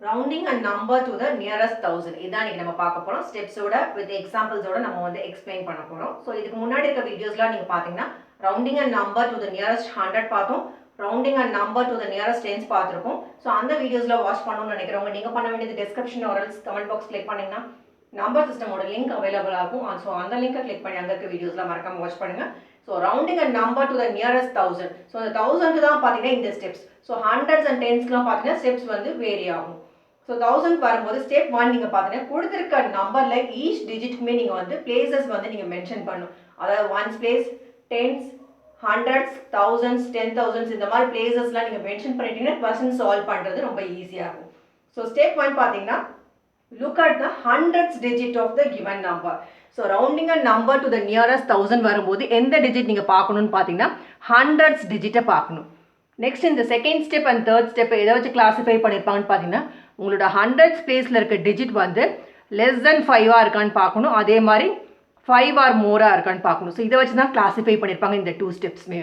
rounding a number to the nearest thousand. இதான் நீங்க நம்ம பார்க்க போறோம். ஸ்டெப்ஸோட வித் எக்ஸாம்பிள்ஸோட நம்ம வந்து எக்ஸ்பிளைன் பண்ண போறோம். ஸோ இதுக்கு முன்னாடி இருக்க வீடியோஸ்லாம் நீங்க பாத்தீங்கன்னா rounding a number to the nearest 100 பார்த்தோம். rounding a number to the nearest tens பார்த்திருக்கோம். ஸோ அந்த வீடியோஸ்ல வாட்ச் பண்ணணும்னு நினைக்கிறவங்க நீங்க பண்ண வேண்டியது description or else comment box click பண்ணீங்கன்னா நம்பர் சிஸ்டமோட லிங்க் அவைலபிளா இருக்கும். ஸோ அந்த லிங்கை கிளிக் பண்ணி அங்க இருக்க வீடியோஸ்லாம் மறக்காம வாட்ச் பண்ணுங்க. So rounding a number to the nearest 1000. So அந்த 1000 தான் பாத்தீங்கன்னா இந்த ஸ்டெப்ஸ். ஸோ ஹண்ட்ரட்ஸ் அண்ட் டென்ஸ்க்குலாம் பாத்தீங்கன்னா ஸ்டெப்ஸ் வந்து வேரி ஆகும். ஸோ 1000 வரும்போது ஸ்டெப் 1 நீங்கள் பார்த்தீங்கன்னா கொடுத்துருக்க நம்பரில் ஈச் டிஜிட்டுக்குமே நீங்கள் வந்து பிளேசஸ் வந்து நீங்கள் மென்ஷன் பண்ணணும். அதாவது ones place, tens, hundreds, thousands, 10,000s இந்த மாதிரி பிளேசஸ்லாம் நீங்கள் மென்ஷன் பண்ணிட்டீங்கன்னா கொஸ்டின் சால்வ் பண்ணுறது ரொம்ப ஈஸியாக இருக்கும். ஸோ ஸ்டெப் 1 பார்த்தீங்கன்னா look at the hundreds digit of the given number. So rounding a number to the nearest 1000 வரும்போது எந்த டிஜிட் நீங்கள் பார்க்கணும்னு பார்த்தீங்கன்னா ஹண்ட்ரட்ஸ் டிஜிட்டை பார்க்கணும். நெக்ஸ்ட் இந்த second step and third step எதை வச்சு கிளாஸிஃபை பண்ணியிருப்பாங்கன்னு பார்த்தீங்கன்னா உங்களோட ஹண்ட்ரட்ஸ் பிளேஸில் இருக்க டிஜிட் வந்து லெஸ் தென் 5 இருக்கான்னு பார்க்கணும். அதே மாதிரி 5 ஆர் மோராக இருக்கான்னு பார்க்கணும். ஸோ இதை வச்சு தான் கிளாஸிஃபை பண்ணியிருப்பாங்க இந்த 2 ஸ்டெப்ஸ்மே.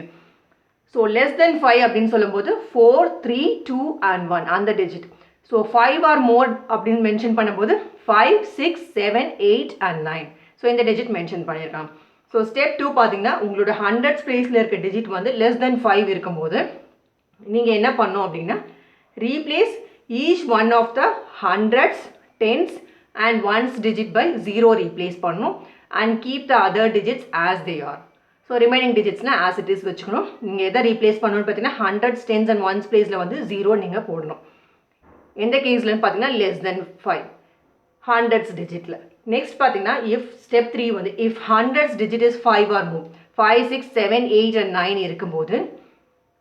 ஸோ லெஸ் தென் 5 அப்படின்னு சொல்லும்போது 4, 3, 2 and 1 அந்த டிஜிட். ஸோ 5 ஆர் மோர் அப்படின்னு மென்ஷன் பண்ணும்போது 5, 6, 7, 8 and 9. ஸோ இந்த டிஜிட் மென்ஷன் பண்ணியிருக்காங்க. ஸோ ஸ்டெப் 2 பார்த்தீங்கன்னா உங்களோட ஹண்ட்ரட்ஸ் பிளேஸில் இருக்க டிஜிட் வந்து லெஸ் தென் 5 இருக்கும்போது நீங்கள் என்ன பண்ணணும் அப்படின்னா replace each one of the hundreds, tens and ones digit by 0 replace பண்ணணும் and keep the other digits as they are. So remaining டிஜிட்ஸ்னால் ஆஸ் இட் இஸ் வச்சுக்கணும். நீங்கள் எதை ரீப்ளேஸ் பண்ணணும்னு பார்த்தீங்கன்னா ஹண்ட்ரட்ஸ், டென்ஸ் அண்ட் ஒன்ஸ் பிளேஸில் வந்து 0 நீங்கள் போடணும். எந்த கேஸ்லன்னு பார்த்தீங்கன்னா லெஸ் தென் 5 ஹண்ட்ரட்ஸ் டிஜிட்டில். நெக்ஸ்ட் பார்த்தீங்கன்னா இஃப் ஸ்டெப் 3 வந்து if hundreds digit is 5 or more, 5, 6, 7, 8 and 9 இருக்கும்போது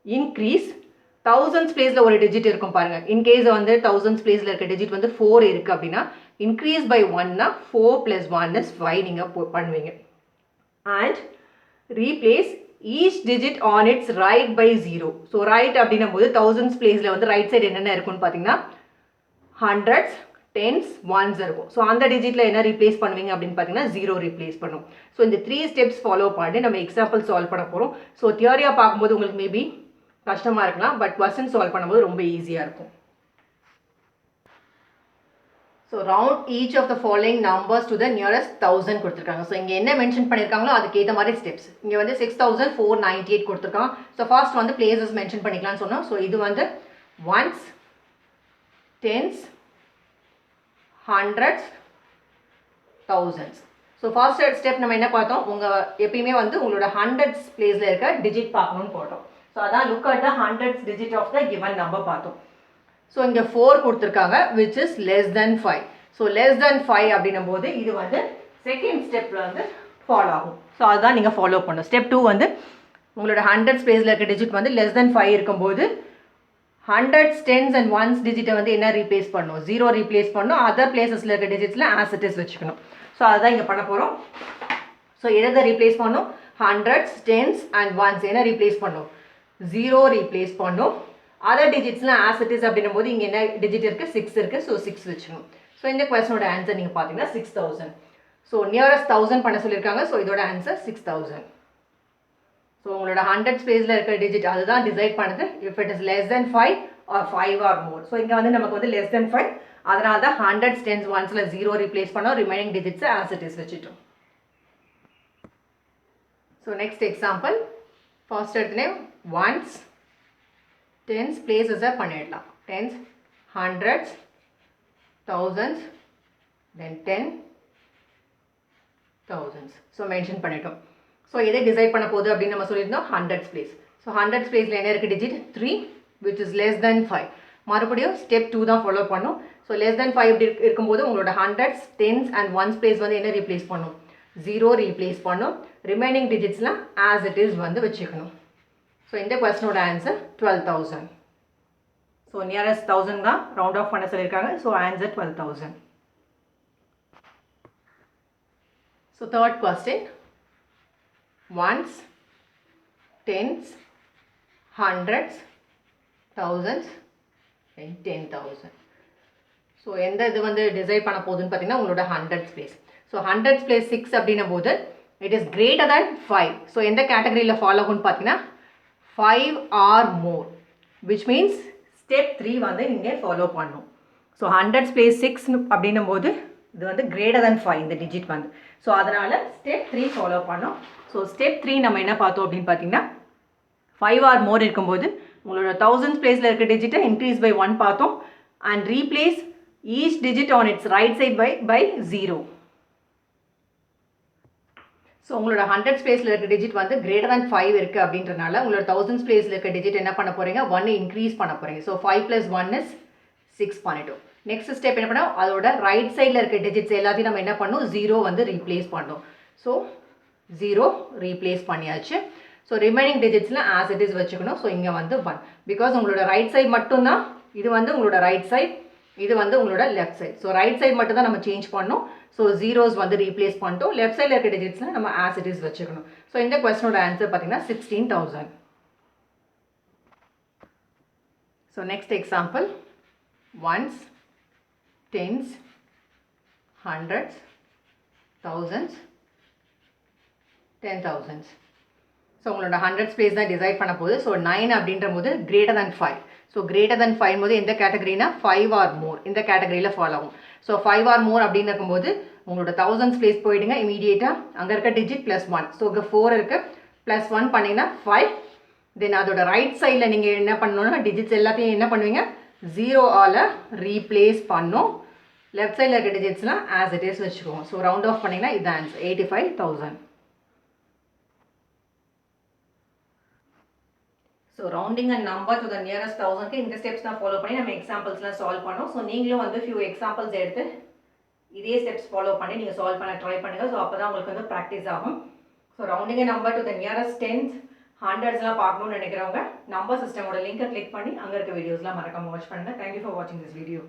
இன்க்ரீஸ் தௌசண்ட்ஸ் பிளேஸில் ஒரு டிஜிட் இருக்கும் பாருங்கள். இன்கேஸ் வந்து தௌசண்ட்ஸ் பிளேஸில் இருக்க டிஜிட் வந்து 4 இருக்குது அப்படின்னா இன்க்ரீஸ் பை 1னா 4 + 1 is 5 நீங்கள் பண்ணுவீங்க. And replace each digit on its right by 0. So right அப்படின்னும் போது தௌசண்ட்ஸ் பிளேஸில் வந்து ரைட் சைடு என்னென்ன இருக்குன்னு பார்த்தீங்கன்னா ஹண்ட்ரட்ஸ், டென்ஸ், ஒன்ஸ் இருக்கும். ஸோ அந்த டிஜிட்டில் என்ன ரீப்ளேஸ் பண்ணுவீங்க அப்படின்னு பார்த்தீங்கன்னா 0 ரீப்ளேஸ் பண்ணும். ஸோ இந்த 3 ஸ்டெப்ஸ் ஃபாலோ பண்ணி நம்ம எக்ஸாம்பிள் சால்வ் பண்ண போகிறோம். ஸோ தியரியாக பார்க்கும்போது உங்களுக்கு மேபி கஷ்டமாக இருக்கலாம், பட் கொஸ்டின் சால்வ் பண்ணும்போது ரொம்ப ஈஸியாக இருக்கும். So round each of the following numbers to the nearest 1000 கொடுத்துருக்காங்க. ஸோ இங்கே என்ன மென்ஷன் பண்ணியிருக்காங்களோ அதுக்கேற்ற மாதிரி ஸ்டெப்ஸ். இங்கே வந்து 6498 கொடுத்துருக்காங்க. ஸோ ஃபர்ஸ்ட் வந்து பிளேசஸ் மென்ஷன் பண்ணிக்கலாம்னு சொன்னோம். ஸோ இது வந்து ones, tens, hundreds, thousands. So first step நம்ம என்ன பார்த்தோம், உங்கள் எப்பயுமே வந்து உங்களோட ஹண்ட்ரட்ஸ் பிளேஸில் இருக்க டிஜிட் பார்க்கணும்னு போட்டோம். ஸோ அதான் look at the hundreds digit of the given number பார்த்தோம். ஸோ இங்கே 4 கொடுத்துருக்காங்க which is less than 5. So less than 5 அப்படின்னும் போது இது வந்து செகண்ட் ஸ்டெப்பில் வந்து ஃபாலோ ஆகும். ஸோ அதுதான் நீங்கள் ஃபாலோ பண்ணணும். ஸ்டெப் 2 வந்து உங்களோட ஹண்ட்ரட்ஸ் பிளேஸில் இருக்க டிஜிட் வந்து லெஸ் தென் 5 இருக்கும்போது ஹண்ட்ரட்ஸ், டென்ஸ் அண்ட் ஒன்ஸ் டிஜிட்டை வந்து என்ன ரீப்ளேஸ் பண்ணணும், 0 ரீப்ளேஸ் பண்ணணும். அதர் பிளேசஸில் இருக்க டிஜிட்ஸில் ஆஸ் இட் இஸ் வச்சுக்கணும். ஸோ அதுதான் இங்கே பண்ண போகிறோம். ஸோ எதை ரீப்ளேஸ் பண்ணணும், ஹண்ட்ரட்ஸ், டென்ஸ் அண்ட் ஒன்ஸ் என்ன ரீப்ளேஸ் பண்ணணும், 0 ரீப்ளேஸ் பண்ணணும். அதர் டிஜிட்ஸ்லாம் ஆஸ் இட் இஸ் அப்படின்னும் போது இங்கே என்ன டிஜிட் இருக்குது, 6 இருக்குது. ஸோ 6 வச்சுக்கணும். ஸோ இந்த கொஸ்டினோட ஆன்சர் நீங்கள் பார்த்தீங்கன்னா 6000. ஸோ நியரஸ்ட் 1000 பண்ண சொல்லியிருக்காங்க. ஸோ இதோட ஆன்சர் 6000. ஸோ உங்களோட ஹண்ட்ரட் ஸ்பேஸில் இருக்கிற டிஜிட் அதுதான் டிசைட் பண்ணுது if it is less than 5 or 5 or more. So இங்கே வந்து நமக்கு வந்து லெஸ் தென் 5, அதனால தான் ஹண்ட்ரட்ஸ், டென்ஸ், ஒன்ஸில் 0 ரீப்ளேஸ் பண்ணோம். ரிமைனிங் டிஜிட்ஸை ஆஸ் இட் இஸ் வச்சுட்டோம். ஸோ நெக்ஸ்ட் எக்ஸாம்பிள் ஃபர்ஸ்ட் எடுத்துனே ஒன்ஸ், டென்ஸ் பிளேசஸை பண்ணிடலாம். Tens, hundreds, thousands, then 10, thousands. So mention பண்ணிட்டோம். ஸோ எதை டிசைட் பண்ண போகுது அப்படின்னு நம்ம சொல்லியிருந்தோம், ஹண்ட்ரட்ஸ் பிளேஸ். ஸோ ஹண்ட்ரட்ஸ் பிளேஸில் என்ன இருக்குது digit 3 which is less than 5. மறுபடியும் ஸ்டெப் 2 தான் ஃபாலோ பண்ணும். ஸோ லெஸ் தென் 5 இருக்கும்போது உங்களோட hundreds, tens and ones place வந்து என்ன ரீப்ளேஸ் பண்ணும், 0 ரீப்ளேஸ் பண்ணும். ரிமைனிங் டிஜிட்ஸ்லாம் ஆஸ் இட் இஸ் வந்து வச்சுக்கணும். ஸோ இந்த கொஸ்டினோட ஆன்சர் 12,000. ஸோ நியரஸ்ட் 1000 தான் ரவுண்ட் ஆஃப் பண்ண சொல்லியிருக்காங்க. So answer 12,000. So third question ones, tens, hundreds, thousands and 10,000. So எந்த இது வந்து டிசைட் பண்ண போகுதுன்னு பார்த்தீங்கன்னா உங்களோட hundreds place. So hundreds place 6 அப்படின்னும் போது it is greater than 5. So எந்த கேட்டகரியில் ஃபாலோ ஆகும்னு பார்த்தீங்கன்னா 5 or more, which means step 3 வந்து நீங்கள் ஃபாலோ பண்ணணும். ஸோ ஹண்ட்ரட்ஸ் பிளேஸ் 6 அப்படின்னும் போது இது வந்து கிரேட்டர் தென் 5 இந்த டிஜிட் வந்து. ஸோ அதனால் ஸ்டெப் 3 ஃபாலோ பண்ணோம். ஸோ ஸ்டெப் 3 நம்ம என்ன பார்த்தோம் அப்படின்னு பார்த்தீங்கன்னா 5 ஆர் மோர் இருக்கும்போது உங்களோட தௌசண்ட்ஸ் பிளேஸில் இருக்க டிஜிட்டை இன்க்ரீஸ் பை 1 பார்த்தோம் and replace each digit on its right side by 0. So உங்களோட ஹண்ட்ரட்ஸ் பிளேஸில் இருக்க டிஜிட் வந்து கிரேட்டர் தேன் 5 இருக்குது அப்படின்றனால உங்களோட தௌசண்ட்ஸ் பிளேஸில் இருக்க டிஜிட் என்ன பண்ண போகிறீங்க 1 இன்க்ரீஸ் பண்ண போகிறீங்க. ஸோ 5 + 1 is 6 பண்ணிட்டோம். நெக்ஸ்ட் ஸ்டெப் என்ன பண்ணோம், அதோட ரைட் சைடில் இருக்க டிஜிட்ஸ் எல்லாத்தையும் நம்ம என்ன பண்ணோம் 0 வந்து ரீப்ளேஸ் பண்ணோம். ஸோ 0 ரீப்ளேஸ் பண்ணியாச்சு. ஸோ ரிமைனிங் டிஜிட்ஸில் ஆஸ் இட் இஸ் வச்சுக்கணும். ஸோ இங்கே வந்து 1 பிகாஸ் உங்களோட ரைட் சைட் மட்டும்தான், இது வந்து உங்களோட ரைட் சைட், இது வந்து உங்களோட left side. So right side மட்டும் தான் நம்ம சேஞ்ச் பண்ணோம். ஸோ ஜீரோஸ் வந்து ரீப்ளேஸ் பண்ணிட்டோம். லெஃப்ட் சைடில் இருக்க டிஜிட்ஸில் நம்ம ஆஸ் இட் இஸ் வச்சுக்கணும். ஸோ இந்த கொஸ்டினோட ஆன்சர் பார்த்தீங்கன்னா 16,000. So next example, ones, tens, hundreds, thousands, 10,000s. So உங்களோட ஹண்ட்ரட்ஸ் பிளேஸ் தான் டிசைட் பண்ண போகுது. ஸோ 9 அப்படின்ற போது greater than 5. So greater than 5 போது எந்த கேட்டகரினா 5 ஆர் மோர் இந்த கேட்டகரியில் ஃபாலோ ஆகும். ஸோ 5 ஆர் மோர் அப்படின்னு இருக்கும்போது உங்களோட தௌசண்ட்ஸ் பிளேஸ் போயிடுங்க இமீடியேட்டாக. அங்கே இருக்க டிஜிட் +1. ஸோ இங்கே 4 இருக்குது, +1 பண்ணிங்கன்னா 5. தென் அதோட ரைட் சைடில் நீங்கள் என்ன பண்ணணும்னா டிஜிட்ஸ் எல்லாத்தையும் என்ன பண்ணுவீங்க 0ஆல் ரீப்ளேஸ் பண்ணும். லெஃப்ட் சைடில் இருக்க டிஜிட்ஸ்லாம் ஆஸ் இட் இஸ் வச்சுக்குவோம். ஸோ ரவுண்ட் ஆஃப் பண்ணிங்கன்னா இது answer 85,000. So rounding and number to the nearest 1000க்கு இந்த ஸ்டெப்ஸ் தான் ஃபாலோ பண்ணி நம்ம எக்ஸாம்பிள்ஸ்லாம் சால்வ் பண்ணோம். ஸோ நீங்களும் வந்து ஃபியூ எக்ஸாம்பிள்ஸ் எடுத்து இதே ஸ்டெப்ஸ் ஃபாலோ பண்ணி நீங்கள் சால்வ் பண்ண ட்ரை பண்ணுங்கள். ஸோ அப்போ தான் உங்களுக்கு வந்து ப்ராக்டிஸ் ஆகும். So rounding and number to the nearest 10s, 100ஸ்லாம் பார்க்கணும்னு நினைக்கிறவங்க நம்பர் சிஸ்டமோட லிங்கை கிளிக் பண்ணி அங்கே இருக்க வீடியோஸ்லாம் மறக்காம வாட்ச் பண்ணுங்கள். தேங்க்யூ ஃபார் வாட்சிங் திஸ் வீடியோ.